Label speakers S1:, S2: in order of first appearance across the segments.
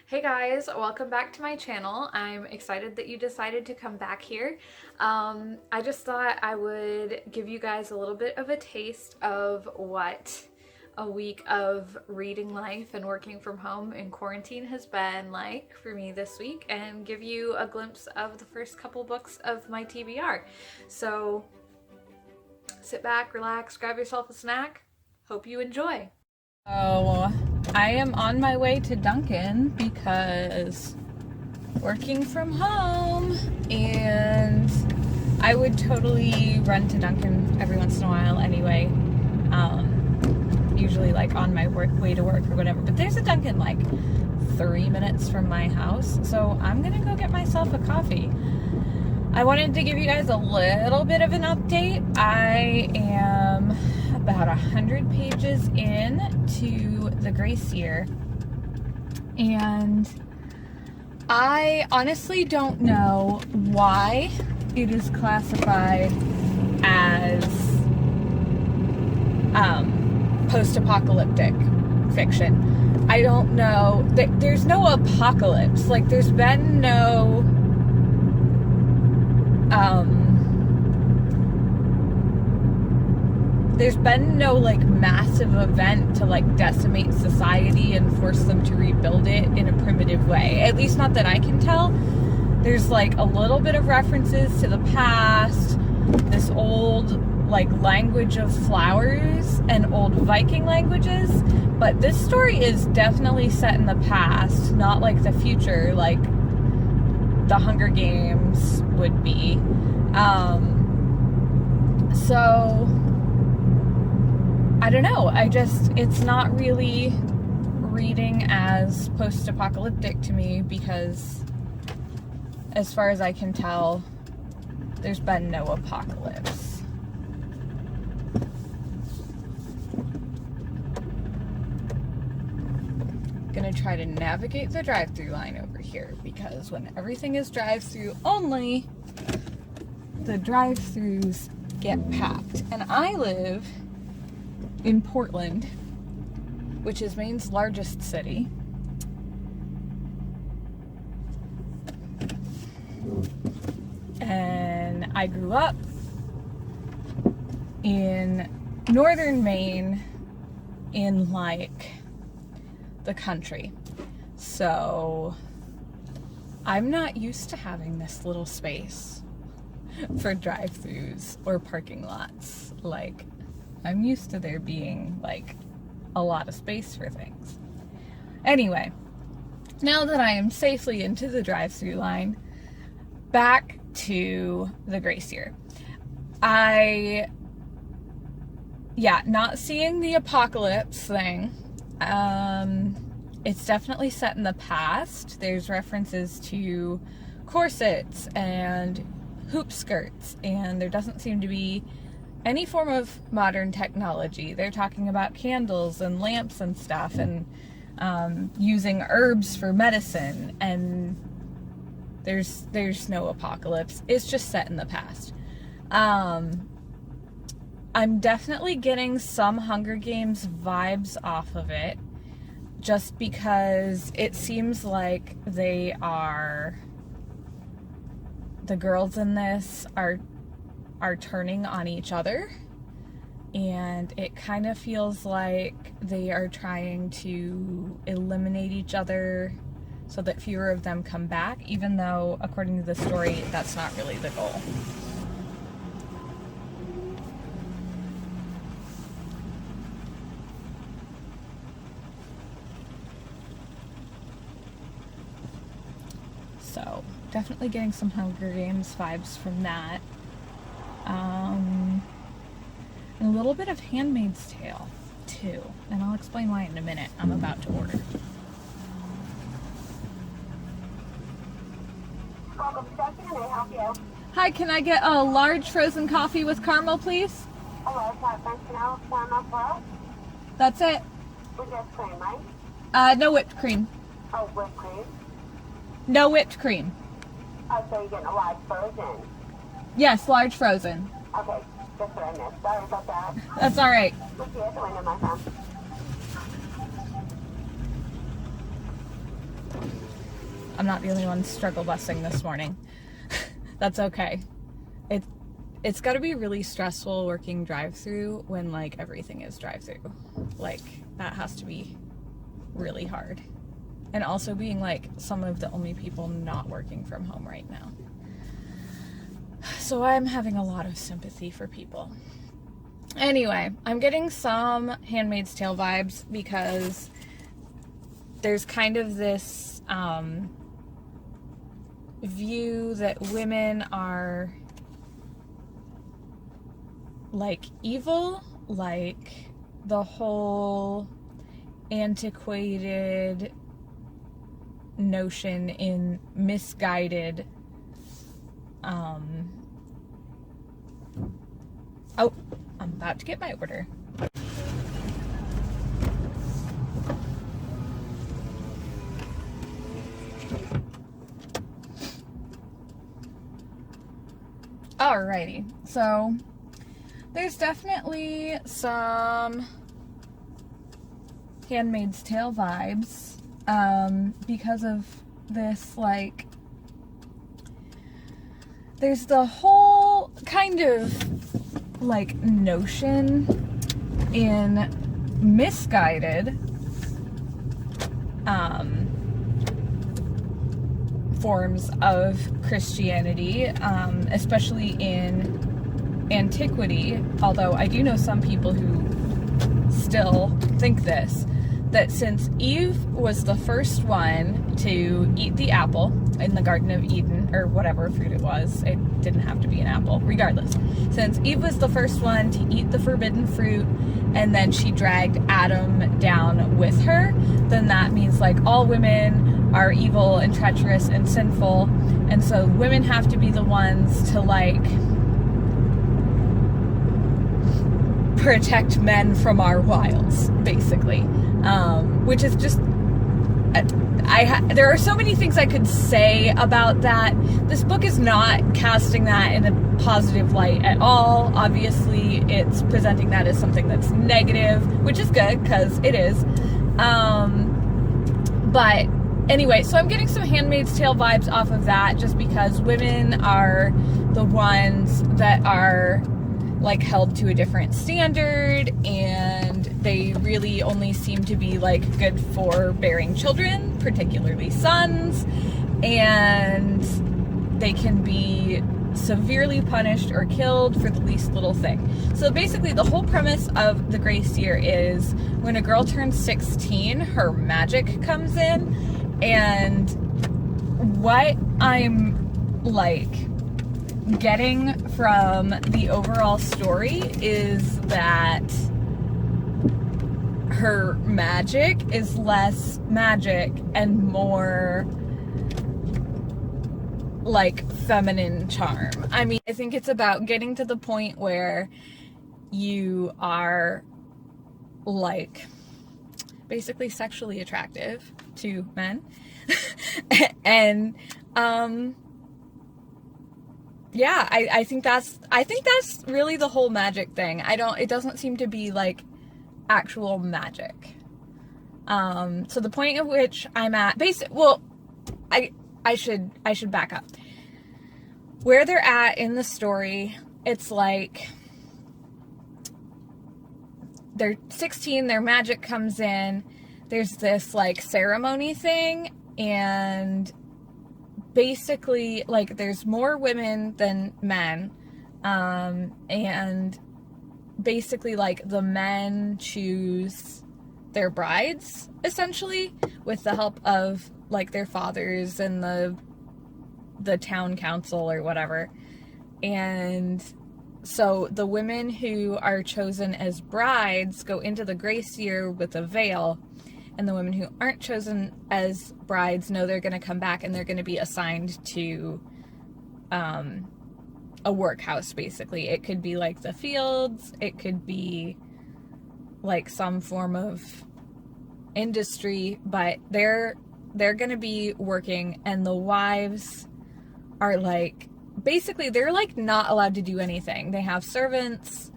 S1: Hey guys, welcome back to my channel. I'm excited that you decided to come back here. I just thought I would give you guys a little bit of a taste of what a week of reading life and working from home in quarantine has been like for me this week and give you a glimpse of the first couple books of my TBR. So sit back, relax, grab yourself a snack. Hope you enjoy. So I am on my way to Dunkin' because working from home, and I would totally run to Dunkin' every once in a while anyway, usually like on my way to work or whatever, but there's a Dunkin' like 3 minutes from my house, so I'm gonna go get myself a coffee. I wanted to give you guys a little bit of an update. I am about 100 pages in to the Grace Year, and I honestly don't know why it is classified as post-apocalyptic fiction. I don't know. There's no apocalypse. Like, there's been no like massive event to like decimate society and force them to rebuild it in a primitive way. At least not that I can tell. There's like a little bit of references to the past, this old like language of flowers and old Viking languages, but this story is definitely set in the past, not like the future like the Hunger Games would be. So I don't know, it's not really reading as post-apocalyptic to me because as far as I can tell, there's been no apocalypse. Gonna try to navigate the drive-through line over here because when everything is drive-through only, the drive-throughs get packed. And I live in Portland, which is Maine's largest city. And I grew up in northern Maine in like the country. So I'm not used to having this little space for drive-throughs or parking lots. Like, I'm used to there being like a lot of space for things. Anyway, now that I am safely into the drive-through line, back to the Grace Year. Not seeing the apocalypse thing. It's definitely set in the past. There's references to corsets and hoop skirts, and there doesn't seem to be any form of modern technology. They're talking about candles and lamps and stuff, and using herbs for medicine, and there's no apocalypse. It's just set in the past. I'm definitely getting some Hunger Games vibes off of it, just because it seems like the girls in this are turning on each other, and it kind of feels like they are trying to eliminate each other so that fewer of them come back, even though according to the story that's not really the goal. So definitely getting some Hunger Games vibes from that. And a little bit of Handmaid's Tale, too. And I'll explain why in a minute. I'm about to order.
S2: Welcome to Dunkin'. May I help you?
S1: Hi, can I get a large frozen coffee with caramel, please?
S2: Hello, is that French vanilla caramel flow?
S1: That's it.
S2: With just cream, right?
S1: No whipped cream.
S2: Oh, whipped cream?
S1: No whipped cream.
S2: Oh, so you're getting a large frozen.
S1: Yes, large frozen.
S2: Okay, just what I missed. Sorry about that.
S1: That's all right.
S2: We'll see you at the window, my friend.
S1: I'm not the only one struggle busing this morning. That's okay. It's got to be really stressful working drive-through when like everything is drive-through. Like that has to be really hard. And also being like some of the only people not working from home right now. So I'm having a lot of sympathy for people. Anyway, I'm getting some Handmaid's Tale vibes because there's kind of this view that women are like evil, like the whole antiquated notion in misguided oh, I'm about to get my order. Alrighty, so there's definitely some Handmaid's Tale vibes because of this, like, there's the whole kind of like notion in misguided forms of Christianity, especially in antiquity, although I do know some people who still think this, that since Eve was the first one to eat the apple in the Garden of Eden, or whatever fruit it was, it didn't have to be an apple, regardless. Since Eve was the first one to eat the forbidden fruit, and then she dragged Adam down with her, then that means like all women are evil and treacherous and sinful, and so women have to be the ones to like protect men from our wiles, basically. Which is just, there are so many things I could say about that. This book is not casting that in a positive light at all. Obviously, it's presenting that as something that's negative, which is good, because it is. But anyway, so I'm getting some Handmaid's Tale vibes off of that, just because women are the ones that are like held to a different standard, and they really only seem to be like good for bearing children, particularly sons, and they can be severely punished or killed for the least little thing. So basically the whole premise of the Grace Year is when a girl turns 16, her magic comes in, and what I'm like getting from the overall story is that her magic is less magic and more like feminine charm. I mean, I think it's about getting to the point where you are like basically sexually attractive to men and yeah, I think that's really the whole magic thing. It doesn't seem to be like actual magic. So the point at which I'm at, I should back up. Where they're at in the story, it's like they're 16, their magic comes in, there's this like ceremony thing, and basically like there's more women than men, and basically like the men choose their brides essentially with the help of like their fathers and the town council or whatever. And so the women who are chosen as brides go into the Grace Year with a veil, and the women who aren't chosen as brides know they're going to come back and they're going to be assigned to a workhouse, basically. It could be like the fields, it could be like some form of industry, but they're going to be working, and the wives are like, basically they're like not allowed to do anything. They have servants.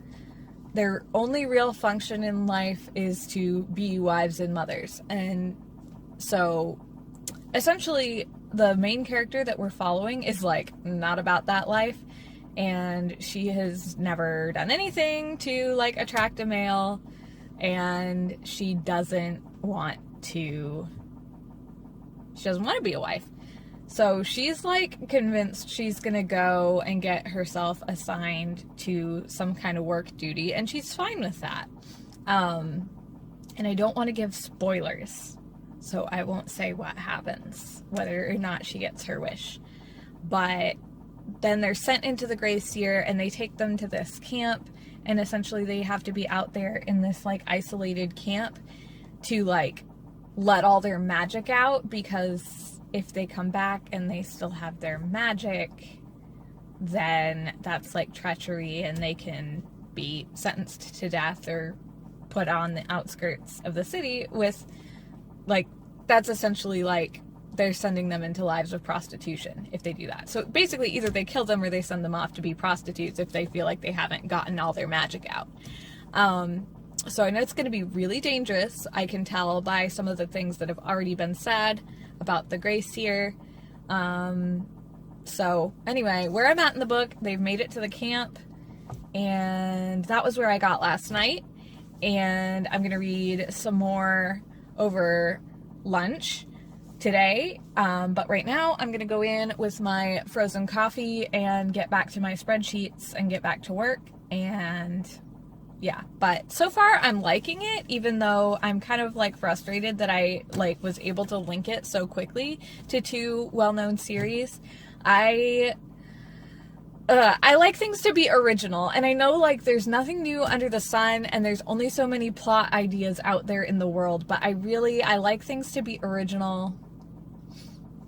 S1: Their only real function in life is to be wives and mothers. And so essentially the main character that we're following is like not about that life, and she has never done anything to like attract a male, and she doesn't want to be a wife. So she's like convinced she's gonna go and get herself assigned to some kind of work duty, and she's fine with that. And I don't want to give spoilers, so I won't say what happens, whether or not she gets her wish. But then they're sent into the Gray Seer, and they take them to this camp, and essentially they have to be out there in this like isolated camp to like let all their magic out, because if they come back and they still have their magic, then that's like treachery, and they can be sentenced to death or put on the outskirts of the city with, like, that's essentially like they're sending them into lives of prostitution if they do that. So basically either they kill them or they send them off to be prostitutes if they feel like they haven't gotten all their magic out. So I know it's going to be really dangerous. I can tell by some of the things that have already been said about the Gray Seer. So anyway, where I'm at in the book, they've made it to the camp, and that was where I got last night. And I'm going to read some more over lunch today. But right now I'm going to go in with my frozen coffee and get back to my spreadsheets and get back to work. And yeah, but so far I'm liking it, even though I'm kind of like frustrated that I like was able to link it so quickly to two well-known series. I like things to be original, and I know like there's nothing new under the sun, and there's only so many plot ideas out there in the world, but I like things to be original,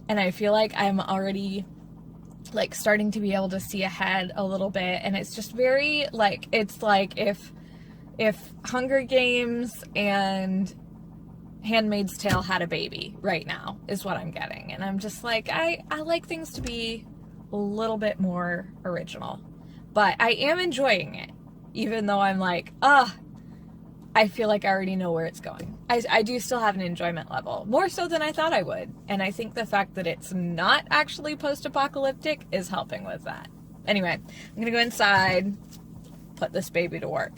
S1: and I feel like I'm already like starting to be able to see ahead a little bit, and it's just very like, it's like if Hunger Games and Handmaid's Tale had a baby right now is what I'm getting, and I'm just like, I like things to be a little bit more original, but I am enjoying it, even though I'm like, I feel like I already know where it's going. I do still have an enjoyment level, more so than I thought I would, and I think the fact that it's not actually post-apocalyptic is helping with that. Anyway, I'm gonna go inside, put this baby to work.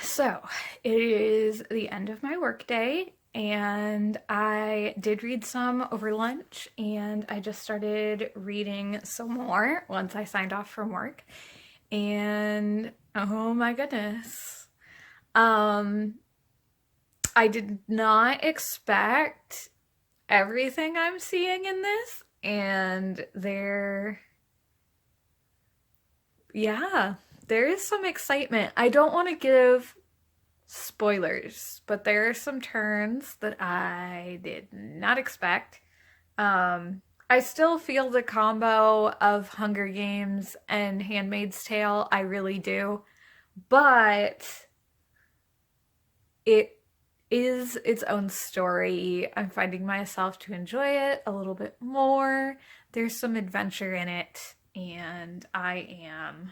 S1: So it is the end of my work day, and I did read some over lunch, and I just started reading some more once I signed off from work, and oh my goodness. I did not expect everything I'm seeing in this, and there is some excitement. I don't want to give spoilers, but there are some turns that I did not expect. I still feel the combo of Hunger Games and Handmaid's Tale, I really do, but it is its own story. I'm finding myself to enjoy it a little bit more. There's some adventure in it, and I am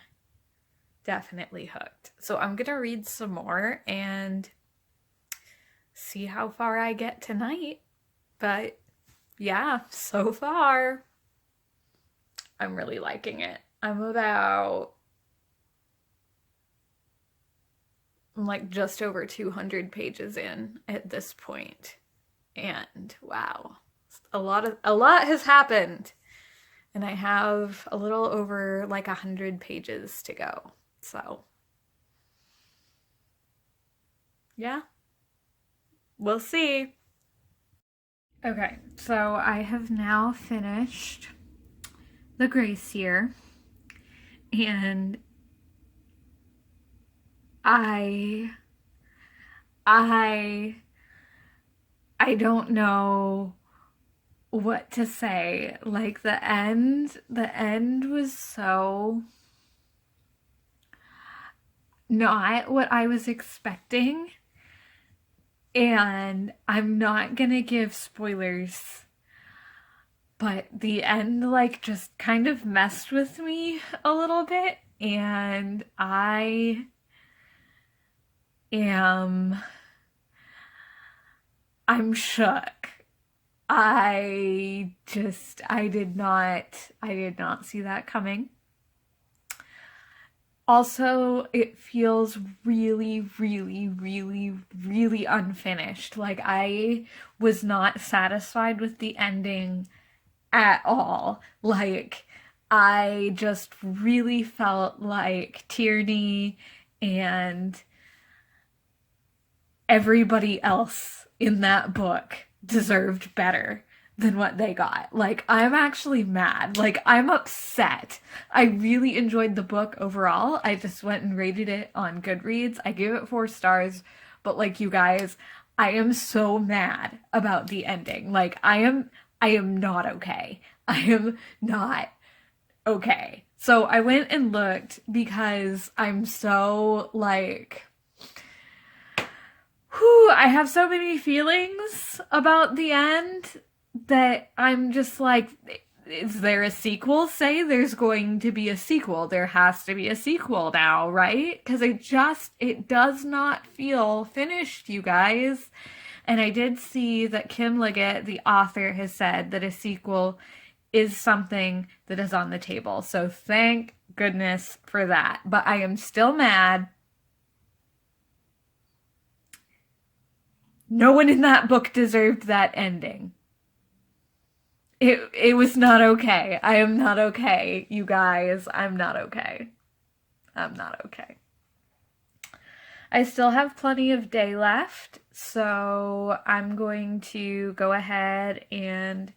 S1: definitely hooked. So I'm gonna read some more and see how far I get tonight. But yeah, so far I'm really liking it. I'm like just over 200 pages in at this point, and wow, a lot has happened, and I have a little over like 100 pages to go. So yeah, we'll see. Okay, so I have now finished the Gray Seer, and I don't know what to say. Like the end was so not what I was expecting, and I'm not gonna give spoilers, but the end like just kind of messed with me a little bit, and I'm shook. I did not see that coming. Also, it feels really, really, really, really unfinished. Like, I was not satisfied with the ending at all. Like, I just really felt like Tierney and everybody else in that book deserved better than what they got. Like, I'm actually mad. Like, I'm upset. I really enjoyed the book overall. I just went and rated it on Goodreads. I gave it 4 stars. But like, you guys, I am so mad about the ending. Like, I am not okay. I am not okay. So I went and looked because I'm so like, whew, I have so many feelings about the end that I'm just like, is there a sequel? Say there's going to be a sequel. There has to be a sequel now, right? Because it does not feel finished, you guys. And I did see that Kim Liggett, the author, has said that a sequel is something that is on the table. So thank goodness for that. But I am still mad. No one in that book deserved that ending. It was not okay. I am not okay, you guys. I'm not okay. I'm not okay. I still have plenty of day left, so I'm going to go ahead and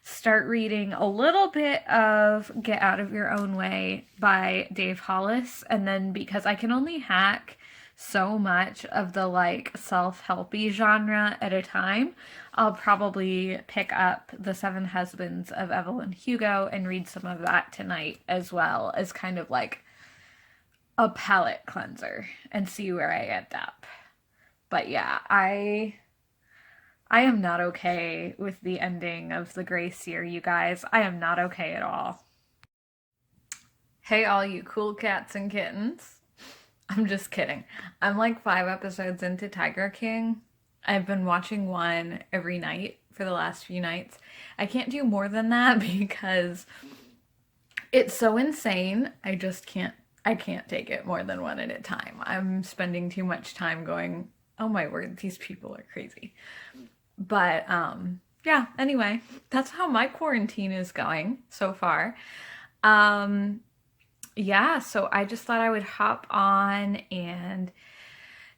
S1: start reading a little bit of Get Out of Your Own Way by Dave Hollis, and then because I can only hack so much of the like self-helpy genre at a time, I'll probably pick up The Seven Husbands of Evelyn Hugo and read some of that tonight as well as kind of like a palate cleanser and see where I end up. But yeah, I am not okay with the ending of The Gray Seer, you guys. I am not okay at all. Hey, all you cool cats and kittens. I'm just kidding. I'm like 5 episodes into Tiger King. I've been watching one every night for the last few nights. I can't do more than that because it's so insane. I can't take it more than one at a time. I'm spending too much time going, oh my word, these people are crazy. But yeah, anyway, that's how my quarantine is going so far. Yeah, so I just thought I would hop on and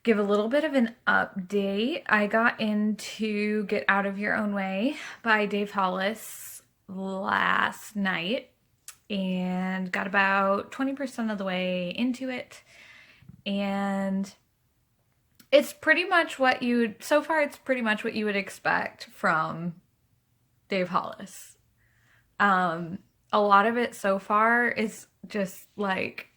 S1: give a little bit of an update. I got into Get Out of Your Own Way by Dave Hollis last night and got about 20% of the way into it. And it's pretty much what so far it's pretty much what you would expect from Dave Hollis. A lot of it so far is just like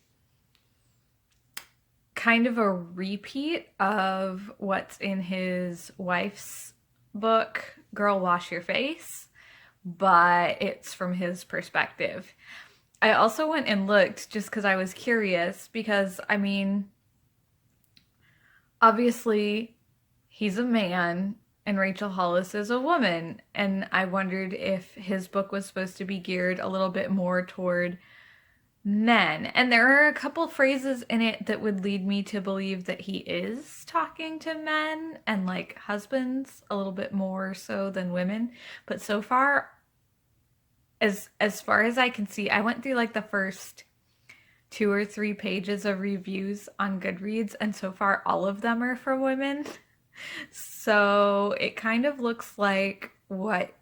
S1: kind of a repeat of what's in his wife's book, Girl Wash Your Face, but it's from his perspective. I also went and looked just because I was curious because, I mean, obviously he's a man and Rachel Hollis is a woman, and I wondered if his book was supposed to be geared a little bit more toward men. And there are a couple phrases in it that would lead me to believe that he is talking to men and like husbands a little bit more so than women. But so far, as far as I can see, I went through like the first 2 or 3 pages of reviews on Goodreads, and so far all of them are from women. So it kind of looks like what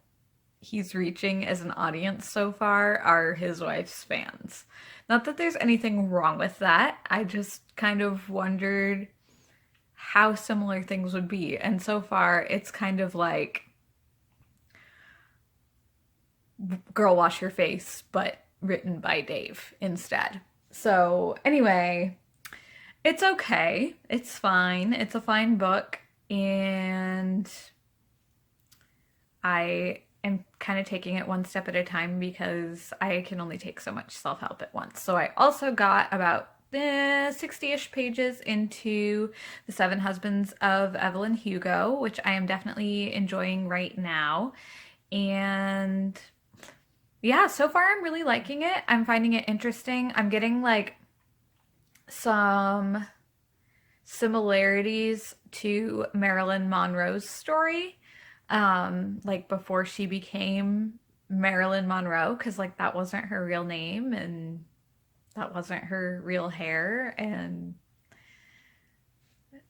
S1: he's reaching as an audience so far are his wife's fans. Not that there's anything wrong with that. I just kind of wondered how similar things would be. And so far it's kind of like Girl Wash Your Face, but written by Dave instead. So anyway, it's okay. It's fine. It's a fine book. And I am kind of taking it one step at a time because I can only take so much self-help at once. So I also got about 60-ish pages into The Seven Husbands of Evelyn Hugo, which I am definitely enjoying right now. And yeah, so far I'm really liking it. I'm finding it interesting. I'm getting like some similarities to Marilyn Monroe's story, like before she became Marilyn Monroe, because like that wasn't her real name and that wasn't her real hair, and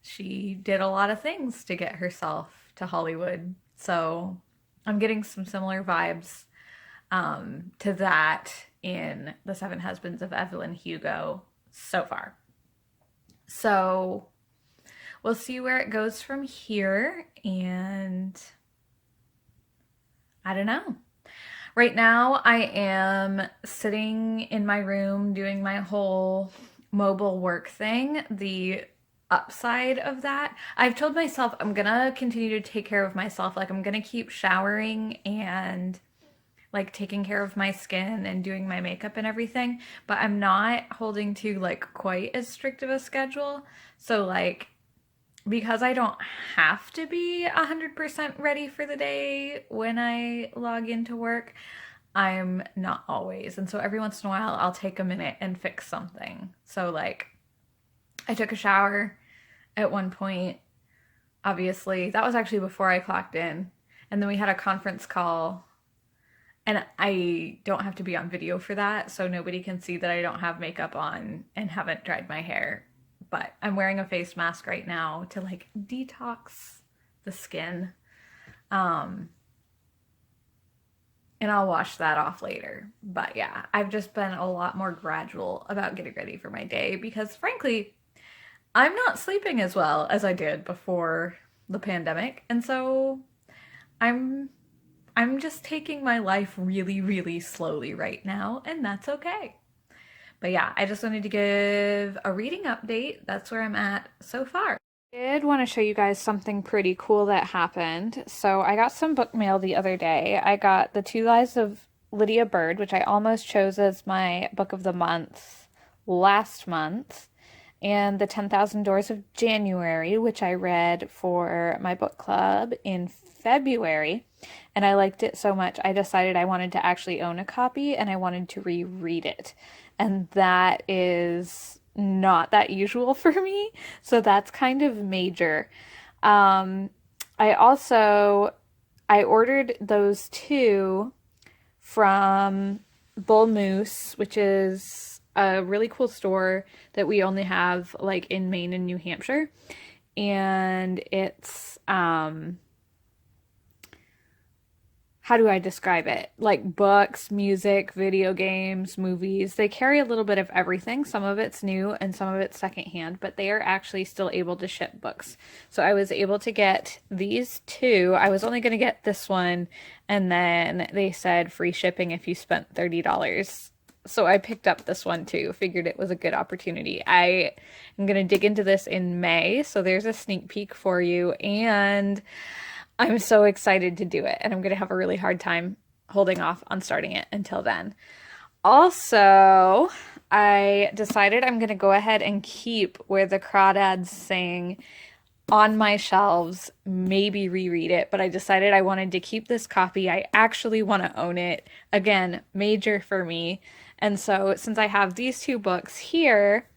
S1: she did a lot of things to get herself to Hollywood. So I'm getting some similar vibes to that in The Seven Husbands of Evelyn Hugo so far. So we'll see where it goes from here, and I don't know. Right now, I am sitting in my room doing my whole mobile work thing. The upside of that, I've told myself I'm gonna continue to take care of myself. Like, I'm gonna keep showering and like taking care of my skin and doing my makeup and everything, but I'm not holding to like quite as strict of a schedule. So, like, because I don't have to be 100% ready for the day when I log into work, I'm not always. And so every once in a while, I'll take a minute and fix something. So, like, I took a shower at one point. Obviously, that was actually before I clocked in. And then we had a conference call, and I don't have to be on video for that, so nobody can see that I don't have makeup on and haven't dried my hair. But I'm wearing a face mask right now to like detox the skin. And I'll wash that off later. But yeah, I've just been a lot more gradual about getting ready for my day because frankly, I'm not sleeping as well as I did before the pandemic. And so I'm just taking my life really, really slowly right now, and that's okay. But yeah, I just wanted to give a reading update. That's where I'm at so far. I did want to show you guys something pretty cool that happened. So I got some book mail the other day. I got The Two Lives of Lydia Bird, which I almost chose as my book of the month last month, and The 10,000 Doors of January, which I read for my book club in February. And I liked it so much, I decided I wanted to actually own a copy and I wanted to reread it. And that is not that usual for me. So that's kind of major. I ordered those two from Bull Moose, which is a really cool store that we only have like in Maine and New Hampshire. And it's, how do I describe it? Like books, music, video games, movies. They carry a little bit of everything. Some of it's new and some of it's secondhand, but they are actually still able to ship books. So I was able to get these two. I was only going to get this one, and then they said free shipping if you spent $30. So I picked up this one too. Figured it was a good opportunity. I am going to dig into this in May, so there's a sneak peek for you, and I'm so excited to do it, and I'm going to have a really hard time holding off on starting it until then. Also, I decided I'm going to go ahead and keep Where the Crawdads Sing on my shelves, maybe reread it, but I decided I wanted to keep this copy. I actually want to own it. Again, major for me. And so since I have these two books here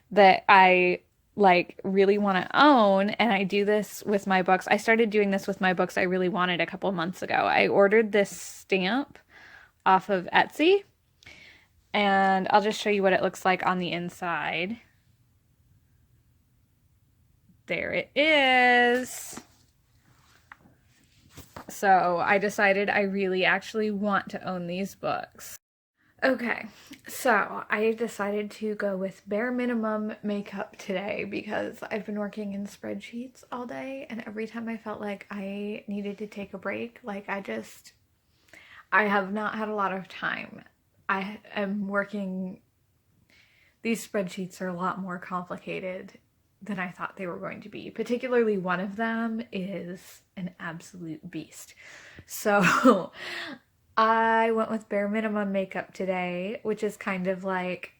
S1: that I like really want to own, and I do this with my books. I started doing this with my books I really wanted a couple months ago. I ordered this stamp off of Etsy, and I'll just show you what it looks like on the inside. There it is. So I decided I really actually want to own these books. Okay, so I decided to go with bare minimum makeup today because I've been working in spreadsheets all day, and every time I felt like I needed to take a break, like I have not had a lot of time. I am working, these spreadsheets are a lot more complicated than I thought they were going to be. Particularly one of them is an absolute beast. So I went with bare minimum makeup today, which is kind of like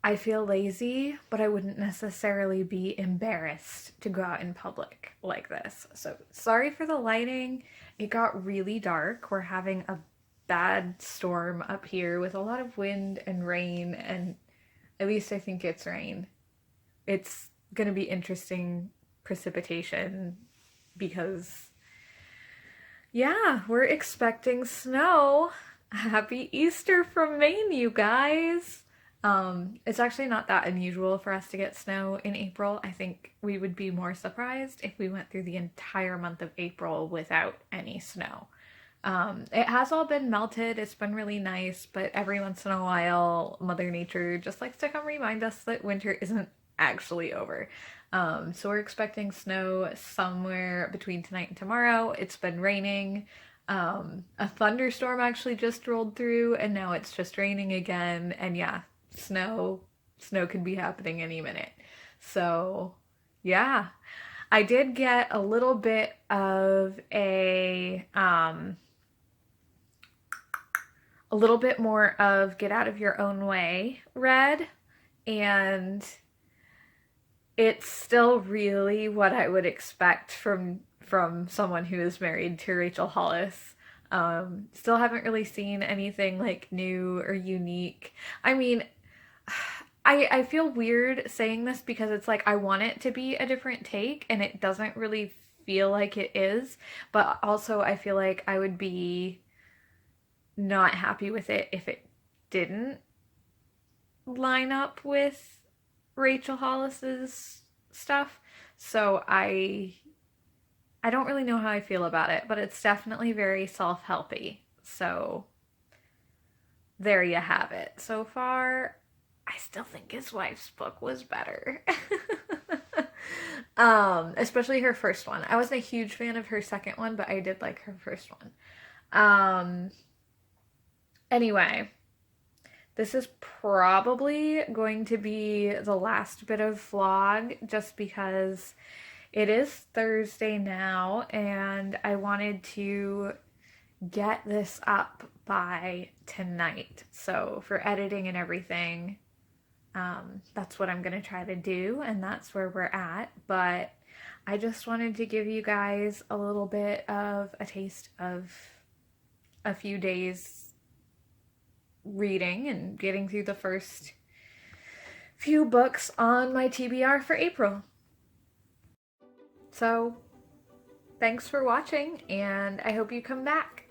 S1: I feel lazy, but I wouldn't necessarily be embarrassed to go out in public like this. So sorry for the lighting. It got really dark. We're having a bad storm up here with a lot of wind and rain, and at least I think it's rain. It's gonna be interesting precipitation because, yeah, we're expecting snow. Happy Easter from Maine, you guys! It's actually not that unusual for us to get snow in April. I think we would be more surprised if we went through the entire month of April without any snow. It has all been melted, it's been really nice, but every once in a while, Mother Nature just likes to come remind us that winter isn't actually over. So we're expecting snow somewhere between tonight and tomorrow. It's been raining. A thunderstorm actually just rolled through, and now it's just raining again. And yeah, snow could be happening any minute. So yeah, I did get a little bit of a little bit more of Get Out of Your Own Way read, and it's still really what I would expect from someone who is married to Rachel Hollis. Still haven't really seen anything like new or unique. I mean, I feel weird saying this because it's like I want it to be a different take and it doesn't really feel like it is, but also I feel like I would be not happy with it if it didn't line up with Rachel Hollis's stuff. So I don't really know how I feel about it, but it's definitely very self-helpy. So there you have it. So far, I still think his wife's book was better. Especially her first one. I wasn't a huge fan of her second one, but I did like her first one. Anyway, this is probably going to be the last bit of vlog just because it is Thursday now and I wanted to get this up by tonight. So for editing and everything, that's what I'm going to try to do, and that's where we're at. But I just wanted to give you guys a little bit of a taste of a few days reading and getting through the first few books on my TBR for April. So, thanks for watching, and I hope you come back.